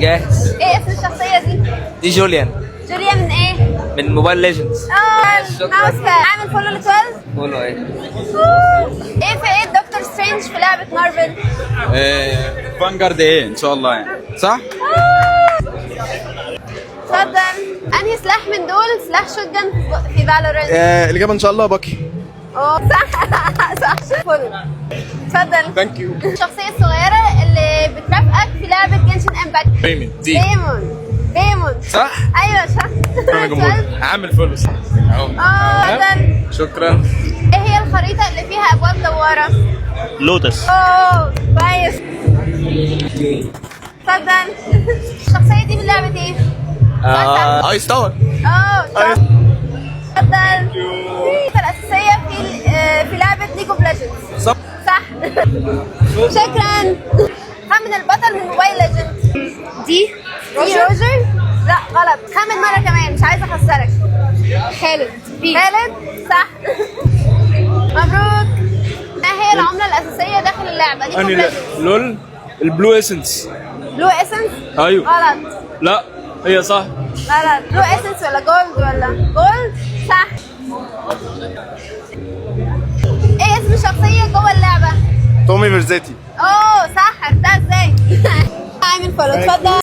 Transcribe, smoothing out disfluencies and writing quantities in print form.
جاهز. ايه اسم الشخصية دي؟ دي جوليان جوليا من ايه؟ من موبايل ليجندز. ماوس باد. عامل فولو ل 12؟ قولوا ايه؟ ايه في ايه دكتور سترينج في لعبة مارفل؟ فانجارد ايه ان شاء الله يعني صح؟ اتفضل. انهي سلاح من دول سلاح شوت جن في فالورنت؟ الإجابة إن شاء الله باكي. اوه صح صح. فولو. اتفضل. ثانك يو. الشخصية الصغيرة اللي بترافقك في لعبة جنشن امباكت. ريمن دي ديمون صح؟ ايوه صح. اتفضل. عامل فولو صح. اتفضل. شكرا. ايه هي الخريطة اللي فيها ابواب دوارة؟ لوتس. اوه كويس. اتفضل. الشخصية دي من لعبة ايه؟ ايس تاور. اوه صح. اتفضل. الخريطة الأساسية في لعبة ليج اوف ليجندز. صح. صح. شكرا. خمن البطل من موبايل ليجند. دي روجر؟ لا غلط. خمن مرة كمان مش عايزة اخسرك. خالد. صح. مبروك. ما هي العملة الأساسية داخل اللعبة ليج اوف ليجندز؟ لول البلو اسنس. بلو اسنس؟ ايوه. غلط. لا هي صح. غلط. بلو اسنس ولا جولد ولا جولد؟ صح. ايه اسم الشخصية جوه اللعبة؟ تومي فيرزاتي. اوه صح. عرفتها ازاي؟ عامل فولو. اتفضل.